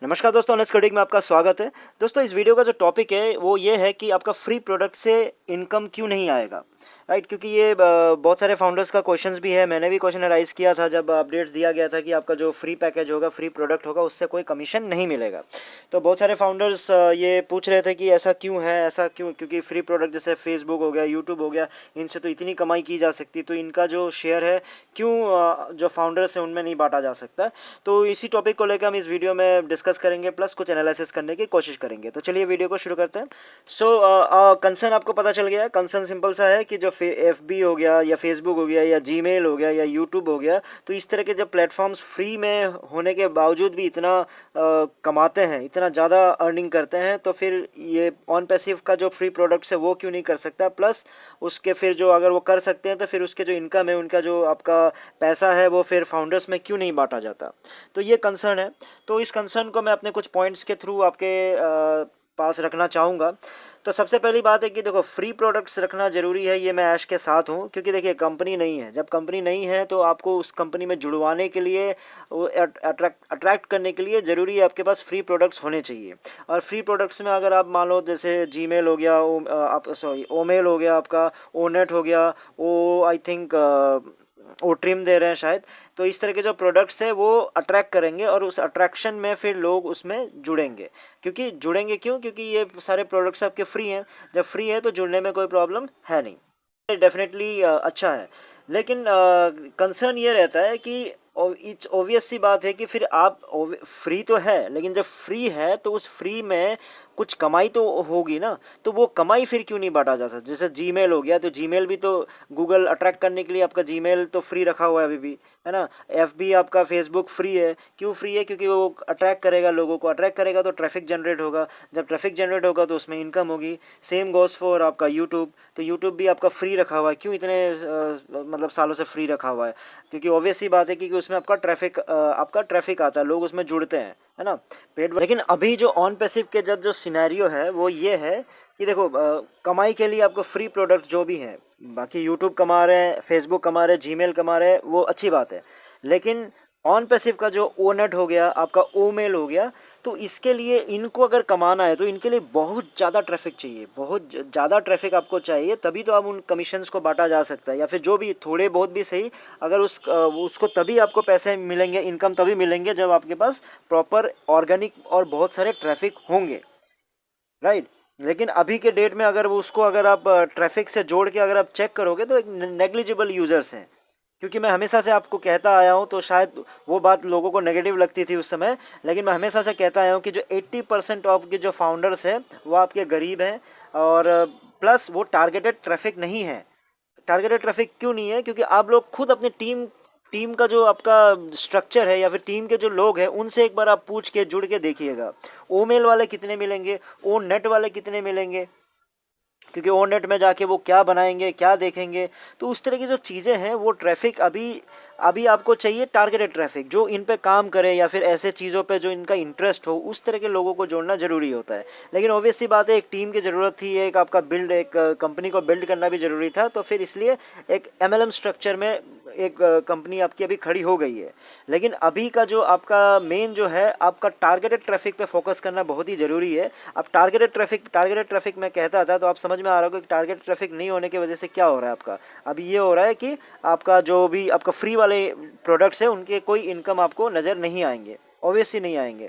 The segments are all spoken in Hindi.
नमस्कार दोस्तों, ऑनेस्ट कोडिंग में आपका स्वागत है। दोस्तों, इस वीडियो का जो टॉपिक है वो ये है कि आपका फ्री प्रोडक्ट से इनकम क्यों नहीं आएगा, राइट। क्योंकि ये बहुत सारे फाउंडर्स का क्वेश्चंस भी है। मैंने भी क्वेश्चन राइज किया था जब अपडेट्स दिया गया था कि आपका जो फ्री पैकेज होगा, फ्री प्रोडक्ट होगा, उससे कोई कमीशन नहीं मिलेगा। तो बहुत सारे फाउंडर्स ये पूछ रहे थे कि ऐसा क्यों है, ऐसा क्यों, क्योंकि फ्री प्रोडक्ट जैसे फेसबुक हो गया, यूट्यूब हो गया, इनसे तो इतनी कमाई की जा सकती, तो इनका जो शेयर है क्यों जो फाउंडर्स हैं उनमें नहीं बांटा जा सकता। तो इसी टॉपिक को लेकर हम इस वीडियो में डिस्कस करेंगे, प्लस कुछ एनालिसिस करने की कोशिश करेंगे। तो चलिए वीडियो को शुरू करते हैं। कंसर्न आपको पता चल गया है। कंसर्न सिंपल सा है कि जो FB हो गया या फेसबुक हो गया या जीमेल हो गया या यूट्यूब हो गया, तो इस तरह के जब प्लेटफॉर्म्स फ्री में होने के बावजूद भी इतना कमाते हैं, इतना ज़्यादा अर्निंग करते हैं, तो फिर ये ऑन पैसिव का जो फ्री प्रोडक्ट्स है वो क्यों नहीं कर सकता। प्लस उसके फिर जो अगर वो कर सकते हैं तो फिर उसके जो इनकम है, उनका जो आपका पैसा है, वो फिर फाउंडर्स में क्यों नहीं बांटा जाता। तो ये कंसर्न है। तो इस कंसर्न को मैं अपने कुछ पॉइंट्स के थ्रू आपके पास रखना चाहूँगा। तो सबसे पहली बात है कि देखो, फ्री प्रोडक्ट्स रखना ज़रूरी है, ये मैं ऐश के साथ हूँ। क्योंकि देखिए, कंपनी नहीं है। जब कंपनी नहीं है तो आपको उस कंपनी में जुड़वाने के लिए, अट्रैक्ट करने के लिए ज़रूरी है आपके पास फ्री प्रोडक्ट्स होने चाहिए। और फ्री प्रोडक्ट्स में अगर आप मान लो जैसे जीमेल हो गया, ओमेल हो गया, आपका ओनेट हो गया, वो आई थिंक वो ट्रिम दे रहे हैं शायद। तो इस तरह के जो प्रोडक्ट्स हैं वो अट्रैक्ट करेंगे और उस अट्रैक्शन में फिर लोग उसमें जुड़ेंगे। क्योंकि जुड़ेंगे क्यों? क्योंकि ये सारे प्रोडक्ट्स आपके फ्री हैं। जब फ्री है तो जुड़ने में कोई प्रॉब्लम है नहीं, डेफिनेटली अच्छा है। लेकिन कंसर्न ये रहता है कि इट्स ऑब्वियस सी बात है कि फिर आप फ्री तो है, लेकिन जब फ्री है तो उस फ्री में कुछ कमाई तो होगी ना। तो वो कमाई फिर क्यों नहीं बांटा जा सकता। जैसे जीमेल हो गया, तो जीमेल भी तो गूगल अट्रैक्ट करने के लिए आपका जीमेल तो फ्री रखा हुआ है अभी भी, है ना। FB आपका फेसबुक फ्री है। क्यों फ्री है? क्योंकि वो अट्रैक्ट करेगा लोगों को। अट्रैक्ट करेगा तो ट्रैफिक जनरेट होगा। जब ट्रैफिक जनरेट होगा तो उसमें इनकम होगी। सेम गोज़ फॉर आपका यूट्यूब। तो यूट्यूब भी आपका फ्री रखा हुआ है। क्यों इतने मतलब सालों से फ्री रखा हुआ है? क्योंकि ऑब्वियस सी बात है कि उसमें आपका ट्रैफिक आता है, लोग उसमें जुड़ते हैं, है ना, पेड। लेकिन अभी जो ऑन पैसिव के जो सिनेरियो है वो ये है कि देखो, कमाई के लिए आपको फ्री प्रोडक्ट जो भी है, बाकी यूट्यूब कमा रहे हैं, फेसबुक कमा रहे हैं, जीमेल कमा रहे हैं, वो अच्छी बात है। लेकिन ऑन पैसिव का जो ओनेट हो गया, आपका ओमेल हो गया, तो इसके लिए इनको अगर कमाना है तो इनके लिए बहुत ज़्यादा ट्रैफिक चाहिए, बहुत ज़्यादा ट्रैफिक आपको चाहिए, तभी तो आप उन कमीशंस को बांटा जा सकता है। या फिर जो भी थोड़े बहुत भी सही, अगर उसको तभी आपको पैसे मिलेंगे, इनकम तभी मिलेंगे जब आपके पास प्रॉपर ऑर्गेनिक और बहुत सारे ट्रैफिक होंगे, राइट। लेकिन अभी के डेट में अगर अगर आप ट्रैफिक से जोड़ के अगर आप चेक करोगे तो एक नेग्लिजिबल यूज़र्स हैं। क्योंकि मैं हमेशा से आपको कहता आया हूँ, तो शायद वो बात लोगों को नेगेटिव लगती थी उस समय, लेकिन मैं हमेशा से कहता आया हूँ कि जो 80% ऑफ के जो फाउंडर्स हैं वो आपके गरीब हैं। और प्लस वो टारगेटेड ट्रैफिक नहीं है। टारगेटेड ट्रैफिक क्यों नहीं है? क्योंकि आप लोग खुद अपनी टीम का जो आपका स्ट्रक्चर है या फिर टीम के जो लोग हैं उनसे एक बार आप पूछ के जुड़ के देखिएगा, ओमेल वाले कितने मिलेंगे, ओ नेट वाले कितने मिलेंगे। क्योंकि ओ नेट में जाके वो क्या बनाएंगे, क्या देखेंगे। तो उस तरह की जो चीज़ें हैं वो ट्रैफिक अभी अभी आपको चाहिए टारगेटेड ट्रैफिक, जो इन पे काम करे या फिर ऐसे चीज़ों पे जो इनका इंटरेस्ट हो, उस तरह के लोगों को जोड़ना ज़रूरी होता है। लेकिन ऑब्वियस सी बात है, एक टीम की ज़रूरत थी, एक आपका एक कंपनी को बिल्ड करना भी ज़रूरी था। तो फिर इसलिए एक MLM स्ट्रक्चर में एक कंपनी आपकी अभी खड़ी हो गई है। लेकिन अभी का जो आपका मेन जो है, आपका टारगेटेड ट्रैफिक पे फोकस करना बहुत ही ज़रूरी है। अब टारगेटेड ट्रैफिक मैं कहता था तो आप समझ में आ रहा होगा कि टारगेटेड ट्रैफिक नहीं होने की वजह से क्या हो रहा है आपका। अभी ये हो रहा है कि आपका जो भी आपका फ्री वाले प्रोडक्ट्स है उनके कोई इनकम आपको नज़र नहीं आएंगे, ऑब्वियसली नहीं आएंगे।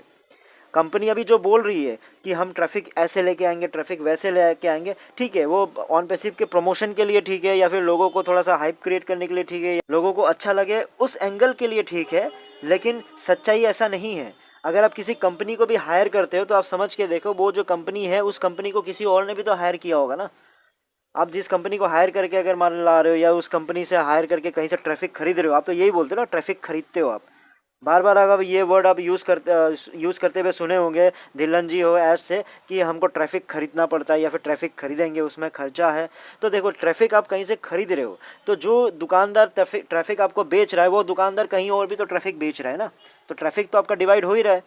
कंपनी अभी जो बोल रही है कि हम ट्रैफिक ऐसे लेके आएंगे, ट्रैफिक वैसे लेके आएंगे, ठीक है, वो ऑन पैसिव के प्रमोशन के लिए ठीक है, या फिर लोगों को थोड़ा सा हाइप क्रिएट करने के लिए ठीक है, लोगों को अच्छा लगे उस एंगल के लिए ठीक है। लेकिन सच्चाई ऐसा नहीं है। अगर आप किसी कंपनी को भी हायर करते हो तो आप समझ के देखो, वो जो कंपनी है उस कंपनी को किसी और ने भी तो हायर किया होगा ना। आप जिस कंपनी को हायर करके अगर मान ला रहे हो, या उस कंपनी से हायर करके कहीं से ट्रैफिक खरीद रहे हो, आप तो यही बोलते हो ना, ट्रैफिक खरीदते हो आप। बार बार अगर ये वर्ड आप यूज़ करते हुए सुने होंगे, धिल्लन जी हो ऐड से, कि हमको ट्रैफिक खरीदना पड़ता है या फिर ट्रैफिक खरीदेंगे, उसमें खर्चा है। तो देखो, ट्रैफिक आप कहीं से खरीद रहे हो, तो जो दुकानदार ट्रैफिक आपको बेच रहा है, वो दुकानदार कहीं और भी तो ट्रैफिक बेच रहा है ना। तो ट्रैफिक तो आपका डिवाइड हो ही रहा है।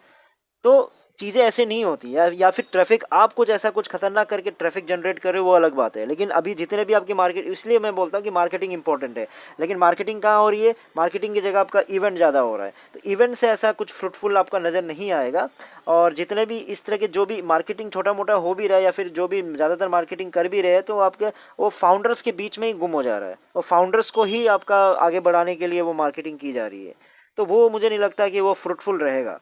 तो चीज़ें ऐसे नहीं होती, या फिर ट्रैफिक आप कुछ ऐसा कुछ खतरनाक करके ट्रैफिक जनरेट कर रहे हो वो अलग बात है। लेकिन अभी जितने भी आपकी मार्केट, इसलिए मैं बोलता हूँ कि मार्केटिंग इंपॉर्टेंट है। लेकिन मार्केटिंग कहाँ हो रही है? मार्केटिंग की जगह आपका इवेंट ज़्यादा हो रहा है। तो इवेंट से ऐसा कुछ फ्रूटफुल आपका नज़र नहीं आएगा। और जितने भी इस तरह के जो भी मार्केटिंग छोटा मोटा हो भी रहा है, या फिर जो भी ज़्यादातर मार्केटिंग कर भी रहे हैं, तो आपके वो फाउंडर्स के बीच में ही गुम हो जा रहा है। और फाउंडर्स को ही आपका आगे बढ़ाने के लिए वो मार्केटिंग की जा रही है। तो वो मुझे नहीं लगता कि वो फ्रूटफुल रहेगा।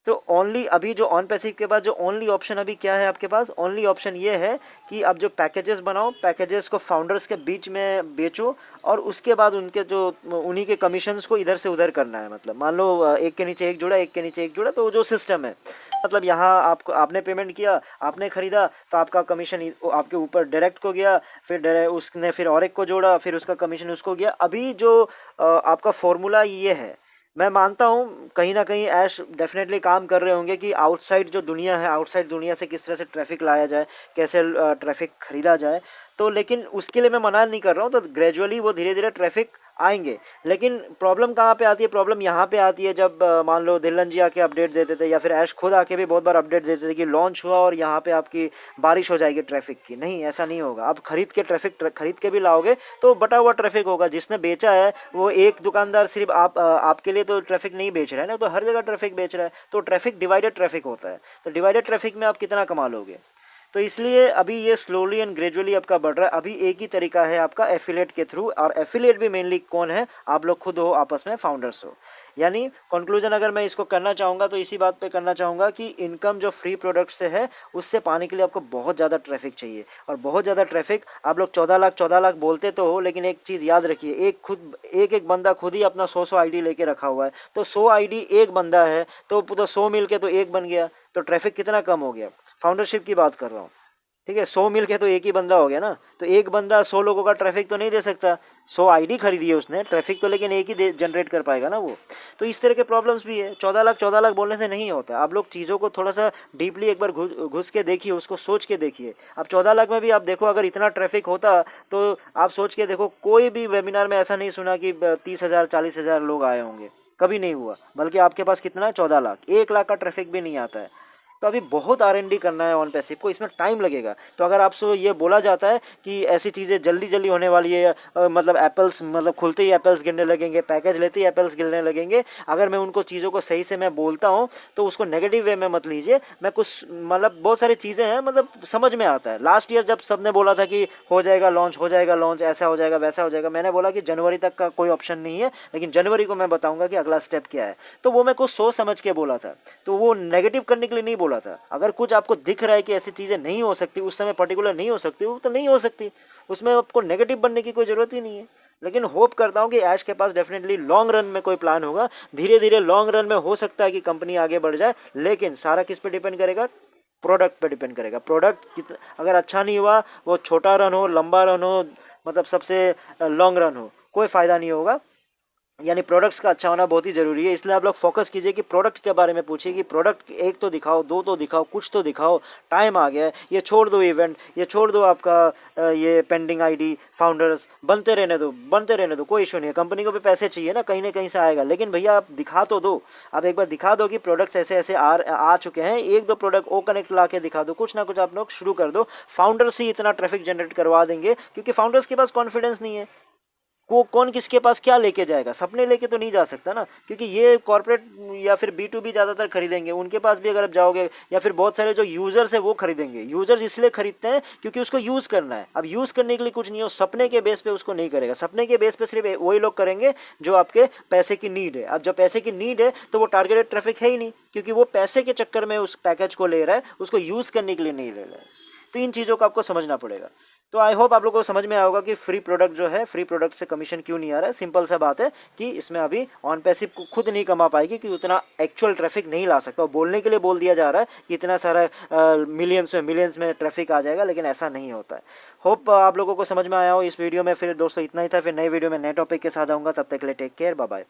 तो ओनली अभी जो ऑन पैसिव के बाद जो ओनली ऑप्शन अभी क्या है आपके पास? ओनली ऑप्शन ये है कि आप जो पैकेजेस बनाओ, पैकेजेस को फाउंडर्स के बीच में बेचो, और उसके बाद उनके जो उन्हीं के कमीशंस को इधर से उधर करना है। मतलब मान लो एक के नीचे एक जुड़ा, एक के नीचे एक जुड़ा, तो वो जो सिस्टम है, मतलब यहाँ आपको आपने पेमेंट किया, आपने ख़रीदा, तो आपका कमीशन आपके ऊपर डायरेक्ट को गया, फिर उसने फिर और एक को जोड़ा, फिर उसका कमीशन उसको गया। अभी जो आपका फॉर्मूला ये है, मैं मानता हूँ कहीं ना कहीं ऐश डेफिनेटली काम कर रहे होंगे कि आउटसाइड जो दुनिया है, आउटसाइड दुनिया से किस तरह से ट्रैफिक लाया जाए, कैसे ट्रैफिक ख़रीदा जाए। तो लेकिन उसके लिए मैं मना नहीं कर रहा हूँ, तो ग्रेजुअली वो धीरे धीरे ट्रैफिक आएंगे। लेकिन प्रॉब्लम कहाँ पे आती है? प्रॉब्लम यहाँ पे आती है जब मान लो दिल्लन जी आके अपडेट देते थे, या फिर ऐश खुद आके भी बहुत बार अपडेट देते थे कि लॉन्च हुआ और यहाँ पे आपकी बारिश हो जाएगी ट्रैफिक की। नहीं, ऐसा नहीं होगा। आप खरीद के ट्रैफिक खरीद के भी लाओगे तो बटा हुआ ट्रैफिक होगा। जिसने बेचा है वो एक दुकानदार सिर्फ आपके लिए तो ट्रैफिक नहीं बेच रहा है ना, तो हर जगह ट्रैफिक बेच रहा है। तो ट्रैफिक डिवाइडेड ट्रैफिक होता है। तो डिवाइडेड ट्रैफिक में आप कितना कमा लोगे? तो इसलिए अभी ये स्लोली एंड ग्रेजुअली आपका बढ़ रहा है। अभी एक ही तरीका है आपका, एफिलिएट के थ्रू। और एफिलिएट भी मेनली कौन है? आप लोग खुद हो, आपस में फाउंडर्स हो। यानी कंक्लूजन अगर मैं इसको करना चाहूँगा तो इसी बात पे करना चाहूँगा कि इनकम जो फ्री प्रोडक्ट से है, उससे पाने के लिए आपको बहुत ज़्यादा ट्रैफिक चाहिए। और बहुत ज़्यादा ट्रैफिक, आप लोग 14 लाख बोलते तो हो, लेकिन एक चीज़ याद रखिए, एक बंदा खुद ही अपना 100 आईडी लेके रखा हुआ है। तो 100 आईडी एक बंदा है, तो 100 मिल के तो एक बन गया। तो ट्रैफिक कितना कम हो गया? फाउंडरशिप की बात कर रहा हूँ, ठीक है। 100 मिल के तो एक ही बंदा हो गया ना। तो एक बंदा 100 लोगों का ट्रैफिक तो नहीं दे सकता। 100 आईडी खरीदी है उसने, ट्रैफिक तो लेकिन एक ही जनरेट कर पाएगा ना वो। तो इस तरह के प्रॉब्लम्स भी है। 14 लाख बोलने से नहीं होता। आप लोग चीज़ों को थोड़ा सा डीपली एक बार घुस के देखिए, उसको सोच के देखिए। अब 14 लाख में भी आप देखो, अगर इतना ट्रैफिक होता तो आप सोच के देखो, कोई भी वेबिनार में ऐसा नहीं सुना कि 30,000 40,000 लोग आए होंगे। कभी नहीं हुआ। बल्कि आपके पास कितना है? 14 लाख। 1 लाख का ट्रैफिक भी नहीं आता है। तो अभी बहुत R&D करना है ऑन पैसिव को, इसमें टाइम लगेगा। तो अगर आपसे ये बोला जाता है कि ऐसी चीज़ें जल्दी जल्दी होने वाली है, मतलब एप्पल्स, मतलब खुलते ही एप्पल्स गिरने लगेंगे, पैकेज लेते ही एप्पल्स गिरने लगेंगे, अगर मैं उनको चीज़ों को सही से मैं बोलता हूँ तो उसको नेगेटिव वे में मत लीजिए। मैं कुछ मतलब बहुत सारी चीज़ें हैं, मतलब समझ में आता है। लास्ट ईयर जब सबने बोला था कि हो जाएगा लॉन्च, हो जाएगा लॉन्च, ऐसा हो जाएगा वैसा हो जाएगा, मैंने बोला कि जनवरी तक का कोई ऑप्शन नहीं है, लेकिन जनवरी को मैं बताऊँगा कि अगला स्टेप क्या है। तो वो मैं कुछ सोच समझ के बोला था, तो वो नेगेटिव करने के लिए नहीं बोला था। अगर कुछ आपको दिख रहा है कि ऐसी चीज़ें नहीं हो सकती, उस समय पर्टिकुलर नहीं हो सकती, वो तो नहीं हो सकती, उसमें आपको नेगेटिव बनने की कोई ज़रूरत ही नहीं है। लेकिन होप करता हूँ कि ऐश के पास डेफिनेटली लॉन्ग रन में कोई प्लान होगा। धीरे धीरे लॉन्ग रन में हो सकता है कि कंपनी आगे बढ़ जाए, लेकिन सारा किस पे डिपेंड करेगा? प्रोडक्ट पे डिपेंड करेगा। प्रोडक्ट अगर अच्छा नहीं हुआ, वो छोटा रन हो, लंबा रन हो, मतलब सबसे लॉन्ग रन हो, कोई फ़ायदा नहीं होगा। यानी प्रोडक्ट्स का अच्छा होना बहुत ही ज़रूरी है। इसलिए आप लोग फोकस कीजिए कि प्रोडक्ट के बारे में पूछिए कि प्रोडक्ट एक तो दिखाओ, दो तो दिखाओ, कुछ तो दिखाओ। टाइम आ गया है, ये छोड़ दो इवेंट, ये छोड़ दो आपका ये पेंडिंग आईडी, फाउंडर्स बनते रहने दो, बनते रहने दो, कोई इशू नहीं है। कंपनी को भी पैसे चाहिए ना कहीं से आएगा, लेकिन भैया आप दिखा तो दो। आप एक बार दिखा दो कि प्रोडक्ट्स ऐसे ऐसे आ चुके हैं, एक दो प्रोडक्ट ओ कनेक्ट ला के दिखा दो, कुछ ना कुछ आप लोग शुरू कर दो। फाउंडर्स ही इतना ट्रैफिक जनरेट करवा देंगे, क्योंकि फाउंडर्स के पास कॉन्फिडेंस नहीं है। कौन किसके पास क्या लेके जाएगा? सपने लेके तो नहीं जा सकता ना, क्योंकि ये कॉर्पोरेट या फिर B2B ज़्यादातर खरीदेंगे। उनके पास भी अगर आप जाओगे, या फिर बहुत सारे जो यूज़र्स है वो खरीदेंगे। यूज़र्स इसलिए खरीदते हैं क्योंकि उसको यूज़ करना है। अब यूज़ करने के लिए कुछ नहीं है, सपने के बेस पे उसको नहीं करेगा। सपने के बेस पे सिर्फ वही लोग करेंगे जो आपके पैसे की नीड है। अब जब पैसे की नीड है तो वो टारगेटेड ट्रैफिक है ही नहीं, क्योंकि वो पैसे के चक्कर में उस पैकेज को ले रहा है, उसको यूज़ करने के लिए नहीं ले रहा है। तो इन चीज़ों को आपको समझना पड़ेगा। तो आई होप आप लोगों को समझ में आया होगा कि फ्री प्रोडक्ट जो है, फ्री प्रोडक्ट से कमीशन क्यों नहीं आ रहा है। सिंपल सा बात है कि इसमें अभी ऑन पैसिव को खुद नहीं कमा पाएगी, कि उतना एक्चुअल ट्रैफिक नहीं ला सकता। और बोलने के लिए बोल दिया जा रहा है कि इतना सारा मिलियंस में ट्रैफिक आ जाएगा, लेकिन ऐसा नहीं होता है। होप आप लोगों को समझ में आया हो इस वीडियो में। फिर दोस्तों इतना ही था, फिर नए वीडियो में नए टॉपिक के साथ आऊँगा। तब तक के लिए टेक केयर, बाय बाय।